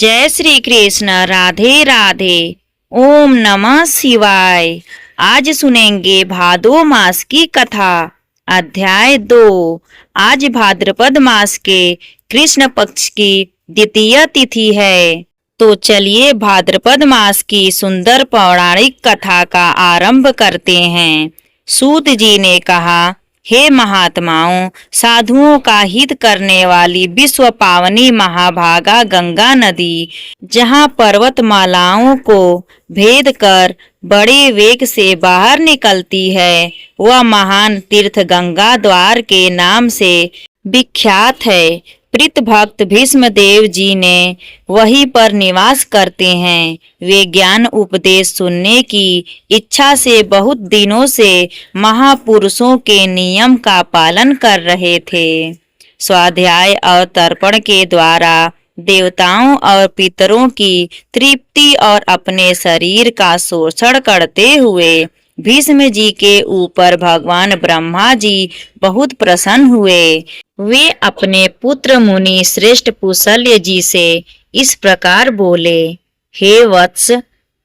जय श्री कृष्ण। राधे राधे। ओम नमः शिवाय। आज सुनेंगे भादो मास की कथा। अध्याय 2। आज भाद्रपद मास के कृष्ण पक्ष की द्वितीय तिथि है। तो चलिए भाद्रपद मास की सुंदर पौराणिक कथा का आरंभ करते हैं। सूत जी ने कहा, हे महात्माओं, साधुओं का हित करने वाली विश्व पावनी महाभागा गंगा नदी, जहाँ पर्वतमालाओं को भेद कर बड़े वेग से बाहर निकलती है, वह महान तीर्थ गंगा द्वार के नाम से विख्यात है। प्रीत भक्त भीष्म देव जी ने वहीं पर निवास करते हैं। वे ज्ञान उपदेश सुनने की इच्छा से बहुत दिनों से महापुरुषों के नियम का पालन कर रहे थे। स्वाध्याय और तर्पण के द्वारा देवताओं और पितरों की तृप्ति और अपने शरीर का शोषण करते हुए भीष्म जी के ऊपर भगवान ब्रह्मा जी बहुत प्रसन्न हुए। वे अपने पुत्र मुनि श्रेष्ठ पुशल्य जी से इस प्रकार बोले, हे वत्स,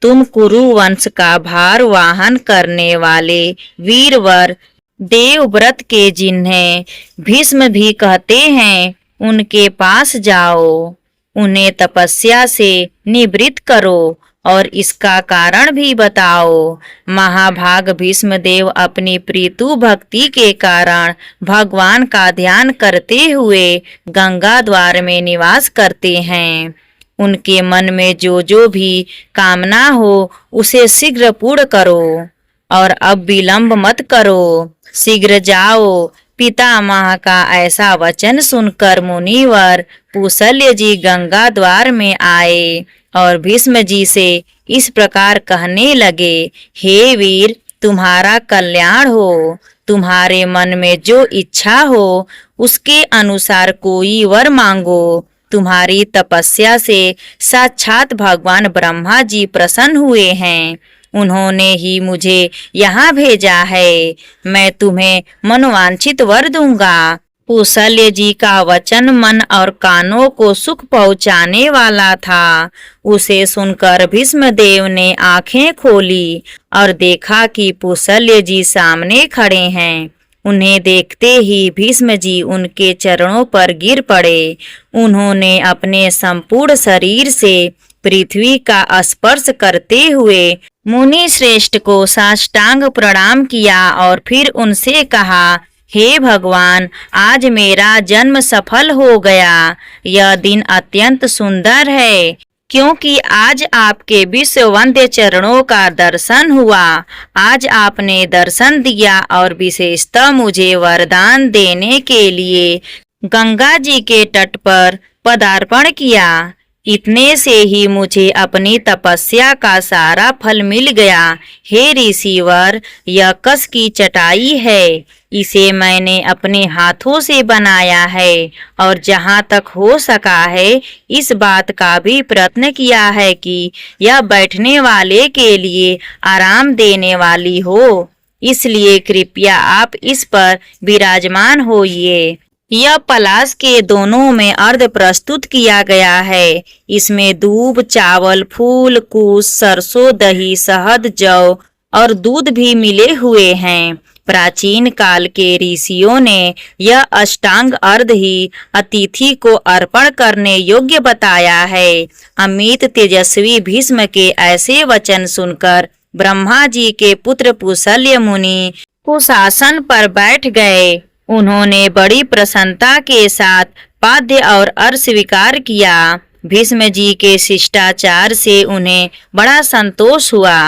तुम कुरु वंश का भार वाहन करने वाले वीरवर देवव्रत के जिन्हें भीष्म भी कहते हैं, उनके पास जाओ, उन्हें तपस्या से निवृत्त करो और इसका कारण भी बताओ। महाभाग भीष्म देव अपनी प्रीतु भक्ति के कारण भगवान का ध्यान करते हुए गंगा द्वार में निवास करते हैं। उनके मन में जो भी कामना हो उसे शीघ्र पूर्ण करो और अब विलंब मत करो, शीघ्र जाओ। पितामह का ऐसा वचन सुनकर मुनिवर पुशल्य जी गंगा द्वार में आए और भीष्म जी से इस प्रकार कहने लगे, हे वीर, तुम्हारा कल्याण हो। तुम्हारे मन में जो इच्छा हो उसके अनुसार कोई वर मांगो। तुम्हारी तपस्या से साक्षात भगवान ब्रह्मा जी प्रसन्न हुए हैं। उन्होंने ही मुझे यहाँ भेजा है। मैं तुम्हें मनोवांछित वर दूंगा। कौशल्य जी का वचन मन और कानों को सुख पहुँचाने वाला था। उसे सुनकर भीष्म देव ने आंखें खोली और देखा कि कौशल्य जी सामने खड़े हैं। उन्हें देखते ही भीष्म जी उनके चरणों पर गिर पड़े। उन्होंने अपने संपूर्ण शरीर से पृथ्वी का स्पर्श करते हुए मुनि श्रेष्ठ को साष्टांग प्रणाम किया और फिर उनसे कहा, हे भगवान, आज मेरा जन्म सफल हो गया। यह दिन अत्यंत सुंदर है क्योंकि आज आपके विश्ववंद्य चरणों का दर्शन हुआ। आज आपने दर्शन दिया और विशेषतः मुझे वरदान देने के लिए गंगा जी के तट पर पदार्पण किया। इतने से ही मुझे अपनी तपस्या का सारा फल मिल गया। हे ऋषिवर, यह कस की चटाई है। इसे मैंने अपने हाथों से बनाया है और जहाँ तक हो सका है इस बात का भी प्रयत्न किया है कि यह बैठने वाले के लिए आराम देने वाली हो। इसलिए कृपया आप इस पर विराजमान होइए। यह पलाश के दोनों में अर्ध प्रस्तुत किया गया है। इसमें दूब, चावल, फूल, कुश, सरसों, दही, शहद, जौ और दूध भी मिले हुए हैं। प्राचीन काल के ऋषियों ने यह अष्टांग अर्ध ही अतिथि को अर्पण करने योग्य बताया है। अमित तेजस्वी भीष्म के ऐसे वचन सुनकर ब्रह्मा जी के पुत्र पुशल्य मुनि कुशासन पर बैठ गए। उन्होंने बड़ी प्रसन्नता के साथ पाद्य और अर्घ स्वीकार किया। भीष्म जी के शिष्टाचार से उन्हें बड़ा संतोष हुआ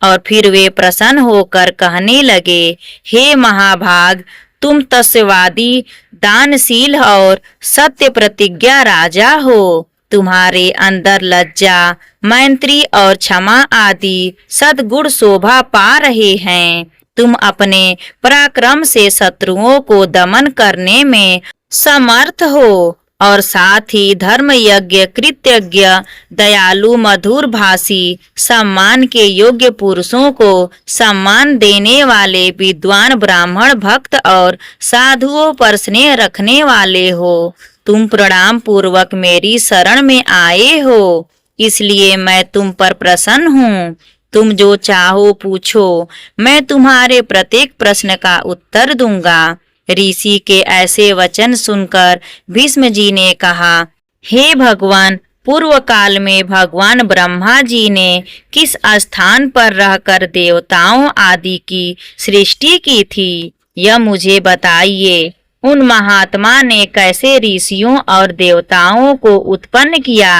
और फिर वे प्रसन्न होकर कहने लगे, हे महाभाग, तुम तस्वादी, दानशील और सत्य प्रतिज्ञा राजा हो। तुम्हारे अंदर लज्जा, मैत्री और क्षमा आदि सद्गुण शोभा पा रहे हैं। तुम अपने पराक्रम से शत्रुओं को दमन करने में समर्थ हो और साथ ही धर्म यज्ञ, कृतज्ञ, दयालु, मधुर भाषी, सम्मान के योग्य पुरुषों को सम्मान देने वाले, विद्वान, ब्राह्मण, भक्त और साधुओं पर स्नेह रखने वाले हो। तुम प्रणाम पूर्वक मेरी शरण में आए हो, इसलिए मैं तुम पर प्रसन्न हूँ। तुम जो चाहो पूछो, मैं तुम्हारे प्रत्येक प्रश्न का उत्तर दूंगा। ऋषि के ऐसे वचन सुनकर भीष्म जी ने कहा, हे भगवान, पूर्व काल में भगवान ब्रह्मा जी ने किस स्थान पर रहकर देवताओं आदि की सृष्टि की थी, यह मुझे बताइए। उन महात्मा ने कैसे ऋषियों और देवताओं को उत्पन्न किया,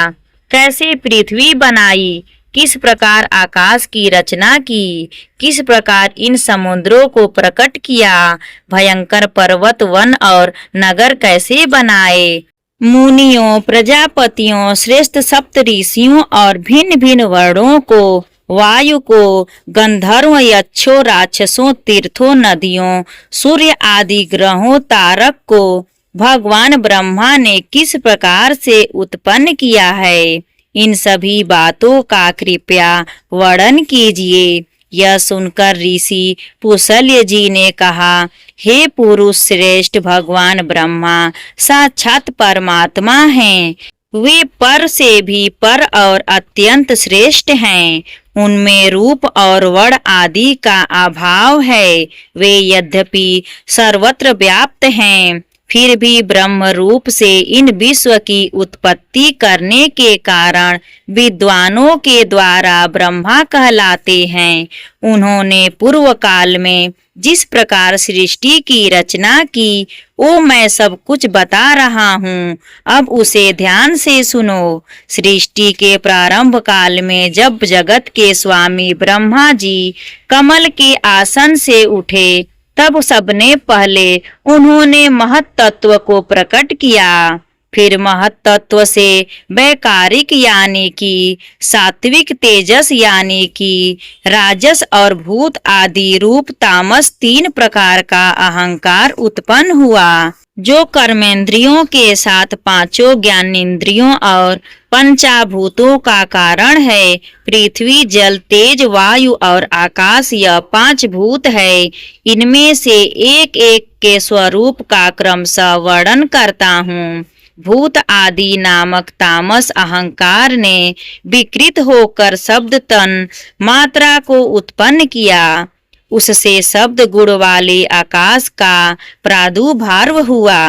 कैसे पृथ्वी बनाई, किस प्रकार आकाश की रचना की, किस प्रकार इन समुद्रों को प्रकट किया, भयंकर पर्वत, वन और नगर कैसे बनाए, मुनियों, प्रजापतियों, श्रेष्ठ सप्त ऋषियों और भिन्न भिन्न वर्णों को, वायु को, गंधर्व, यक्षों, राक्षसों, तीर्थों, नदियों, सूर्य आदि ग्रहों, तारक को भगवान ब्रह्मा ने किस प्रकार से उत्पन्न किया है, इन सभी बातों का कृपया वर्णन कीजिए। यह सुनकर ऋषि पुशल्य जी ने कहा, हे पुरुष श्रेष्ठ, भगवान ब्रह्मा साक्षात परमात्मा हैं। वे पर से भी पर और अत्यंत श्रेष्ठ हैं। उनमें रूप और वर्ण आदि का अभाव है। वे यद्यपि सर्वत्र व्याप्त हैं, फिर भी ब्रह्म रूप से इन विश्व की उत्पत्ति करने के कारण विद्वानों के द्वारा ब्रह्मा कहलाते हैं। उन्होंने पूर्व काल में जिस प्रकार सृष्टि की रचना की, वो मैं सब कुछ बता रहा हूँ, अब उसे ध्यान से सुनो। सृष्टि के प्रारंभ काल में जब जगत के स्वामी ब्रह्मा जी कमल के आसन से उठे, तब सबने पहले उन्होंने महत तत्व को प्रकट किया। फिर महत तत्व से वैकारिक यानी कि सात्विक, तेजस यानी कि राजस और भूत आदि रूप, तामस, तीन प्रकार का अहंकार उत्पन्न हुआ, जो कर्मेंद्रियों के साथ पांचों ज्ञानेंद्रियों और पंचाभूतों का कारण है। पृथ्वी, जल, तेज, वायु और आकाश, यह पांच भूत है। इनमें से एक एक के स्वरूप का क्रमशः वर्णन करता हूँ। भूत आदि नामक तामस अहंकार ने विकृत होकर शब्द तन मात्रा को उत्पन्न किया। उससे शब्द गुण वाले आकाश का प्रादुर्भाव हुआ।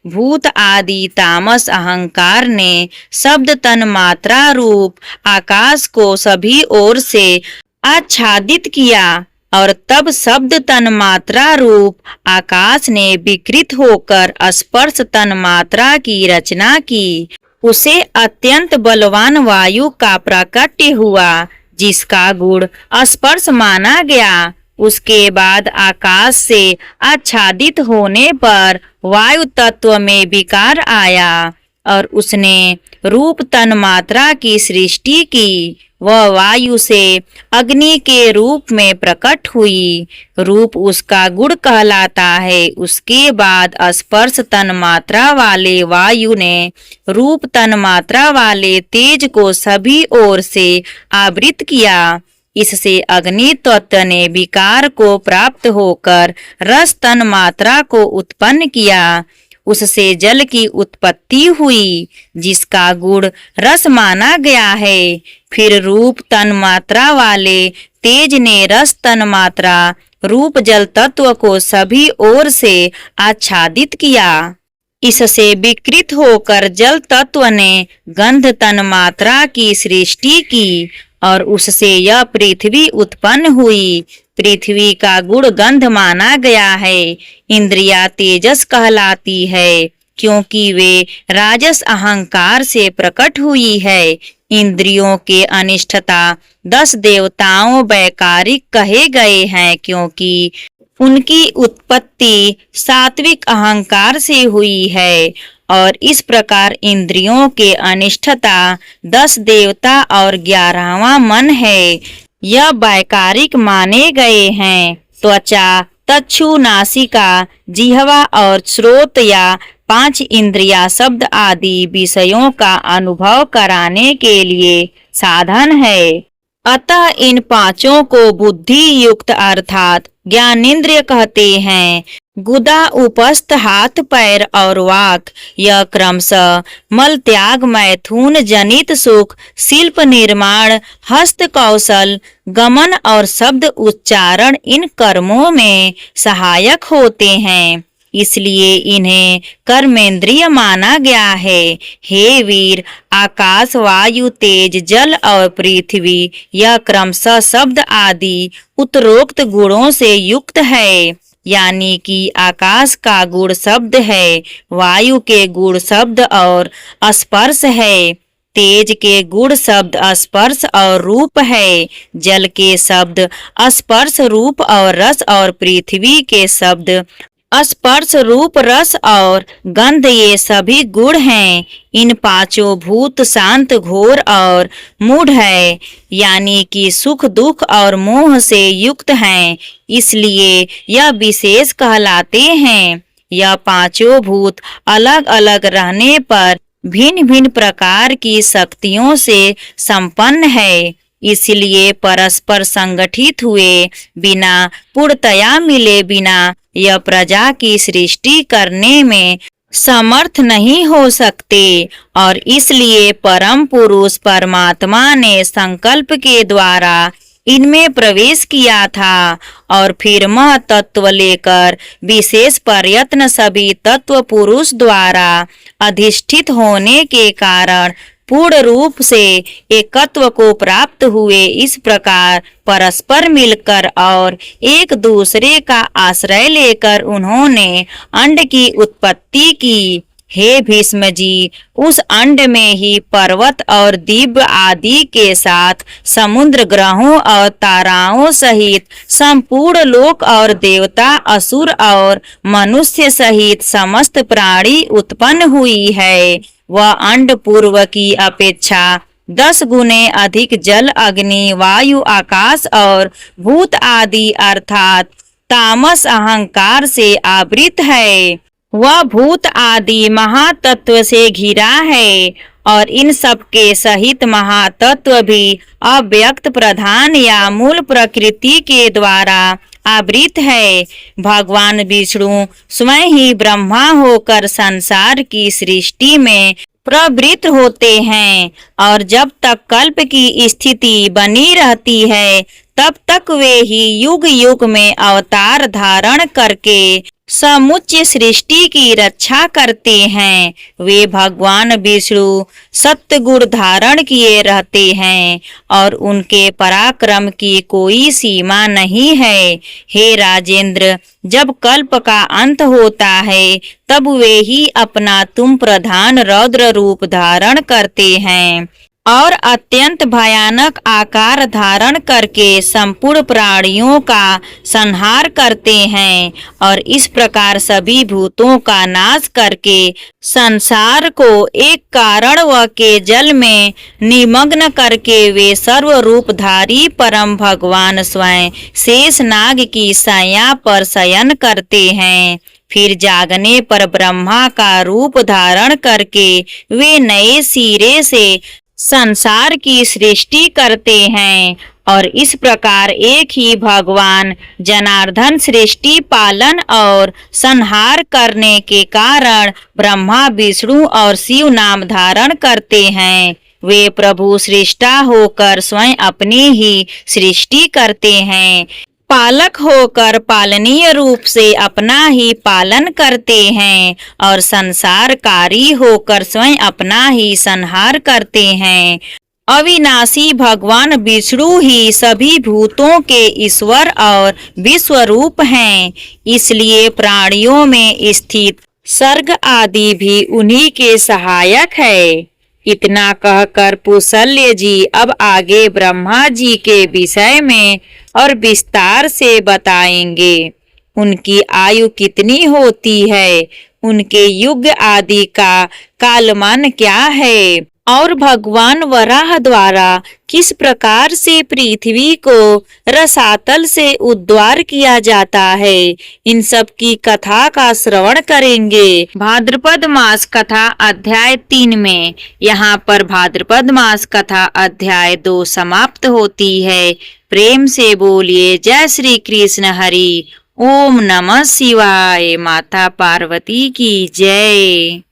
भूत आदि तामस अहंकार ने शब्द तन मात्रा रूप आकाश को सभी ओर से आच्छादित किया और तब शब्द तन मात्रा रूप आकाश ने विकृत होकर स्पर्श तन मात्रा की रचना की। उसे अत्यंत बलवान वायु का प्राकट्य हुआ, जिसका गुण स्पर्श माना गया। उसके बाद आकाश से आच्छादित होने पर वायु तत्व में विकार आया और उसने रूप तन मात्रा की सृष्टि की। वह वायु से अग्नि के रूप में प्रकट हुई। रूप उसका गुण कहलाता है। उसके बाद स्पर्श तन मात्रा वाले वायु ने रूप तन मात्रा वाले तेज को सभी ओर से आवृत किया। इससे अग्नि तत्व ने विकार को प्राप्त होकर रस तन मात्रा को उत्पन्न किया। उससे जल की उत्पत्ति हुई, जिसका गुण रस माना गया है। फिर रूप तन मात्रा वाले तेज ने रस तन मात्रा रूप जल तत्व को सभी ओर से आच्छादित किया। इससे विकृत होकर जल तत्व ने गंध तन मात्रा की सृष्टि की और उससे यह पृथ्वी उत्पन्न हुई। पृथ्वी का गुण गंध माना गया है। इंद्रिया तेजस कहलाती है, क्योंकि वे राजस अहंकार से प्रकट हुई है। इंद्रियों के अनिष्ठता 10 देवताओं वैकारिक कहे गए हैं, क्योंकि उनकी उत्पत्ति सात्विक अहंकार से हुई है। और इस प्रकार इंद्रियों के अनिष्ठता 10 देवता और 11वां मन है। यह वैकारिक माने गए हैं। त्वचा, चक्षु, नासिका, जिह्वा और श्रोत या 5 इंद्रिया शब्द आदि विषयों का अनुभव कराने के लिए साधन है। अतः इन पांचों को बुद्धि युक्त अर्थात ज्ञानेंद्रिय कहते हैं। गुदा, उपस्थ, हाथ पैर और वाक, यह क्रमशः मल त्याग, मैथुन जनित सुख, शिल्प निर्माण, हस्त कौशल, गमन और शब्द उच्चारण इन कर्मों में सहायक होते हैं, इसलिए इन्हें कर्मेंद्रिय माना गया है। हे वीर, आकाश, वायु, तेज, जल और पृथ्वी यह क्रमशः शब्द आदि उत्तरोक्त गुणों से युक्त है, यानी कि आकाश का गुण शब्द है, वायु के गुण शब्द और स्पर्श है, तेज के गुण शब्द स्पर्श और रूप है, जल के शब्द स्पर्श रूप और रस और पृथ्वी के शब्द स्पर्श रूप रस और गंध ये सभी गुण हैं। इन पांचों भूत शांत, घोर और मूढ़ है, यानी कि सुख दुख और मोह से युक्त हैं, इसलिए यह विशेष कहलाते हैं। यह पांचों भूत अलग अलग रहने पर भिन्न भिन्न प्रकार की शक्तियों से संपन्न है, इसलिए परस्पर संगठित हुए बिना, पूर्णतया मिले बिना यह प्रजा की सृष्टि करने में समर्थ नहीं हो सकते, और इसलिए परम पुरुष परमात्मा ने संकल्प के द्वारा इनमें प्रवेश किया था और फिर मह तत्व लेकर विशेष प्रयत्न सभी तत्व पुरुष द्वारा अधिष्ठित होने के कारण पूर्ण रूप से एकत्व को प्राप्त हुए। इस प्रकार परस्पर मिलकर और एक दूसरे का आश्रय लेकर उन्होंने अंड की उत्पत्ति की। हे भीष्म जी, उस अंड में ही पर्वत और दिव्य आदि के साथ समुद्र, ग्रहों और ताराओं सहित संपूर्ण लोक और देवता, असुर और मनुष्य सहित समस्त प्राणी उत्पन्न हुई है। वह अंड पूर्व की अपेक्षा 10 गुने अधिक जल, अग्नि, वायु, आकाश और भूत आदि अर्थात तामस अहंकार से आवृत है। वह भूत आदि महातत्व से घिरा है और इन सब के सहित महातत्व भी अव्यक्त प्रधान या मूल प्रकृति के द्वारा आवृत है। भगवान विष्णु स्वयं ही ब्रह्मा होकर संसार की सृष्टि में प्रवृत्त होते हैं और जब तक कल्प की स्थिति बनी रहती है तब तक वे ही युग युग में अवतार धारण करके समुच्चय सृष्टि की रक्षा करते हैं। वे भगवान विष्णु सत्य गुण धारण किए रहते हैं और उनके पराक्रम की कोई सीमा नहीं है। हे राजेंद्र, जब कल्प का अंत होता है तब वे ही अपना तुम प्रधान रौद्र रूप धारण करते हैं और अत्यंत भयानक आकार धारण करके संपूर्ण प्राणियों का संहार करते हैं और इस प्रकार सभी भूतों का नाश करके संसार को एक कारण व के जल में निमग्न करके वे सर्वरूपधारी परम भगवान स्वयं शेष नाग की शैया पर शयन करते हैं। फिर जागने पर ब्रह्मा का रूप धारण करके वे नए सिरे से संसार की सृष्टि करते हैं और इस प्रकार एक ही भगवान जनार्दन सृष्टि पालन और संहार करने के कारण ब्रह्मा, विष्णु और शिव नाम धारण करते हैं। वे प्रभु सृष्टा होकर स्वयं अपनी ही सृष्टि करते हैं, पालक होकर पालनीय रूप से अपना ही पालन करते हैं और संसारकारी होकर स्वयं अपना ही संहार करते हैं। अविनाशी भगवान विष्णु ही सभी भूतों के ईश्वर और विश्वरूप हैं, इसलिए प्राणियों में स्थित सर्ग आदि भी उन्हीं के सहायक है। इतना कहकर पुशल्य जी अब आगे ब्रह्मा जी के विषय में और विस्तार से बताएंगे। उनकी आयु कितनी होती है, उनके युग आदि का कालमान क्या है और भगवान वराह द्वारा किस प्रकार से पृथ्वी को रसातल से उद्धार किया जाता है, इन सब की कथा का श्रवण करेंगे। भाद्रपद मास कथा अध्याय 3 में यहाँ पर भाद्रपद मास कथा अध्याय 2 समाप्त होती है। प्रेम से बोलिए जय श्री कृष्ण हरि। ओम नमः शिवाय। माता पार्वती की जय।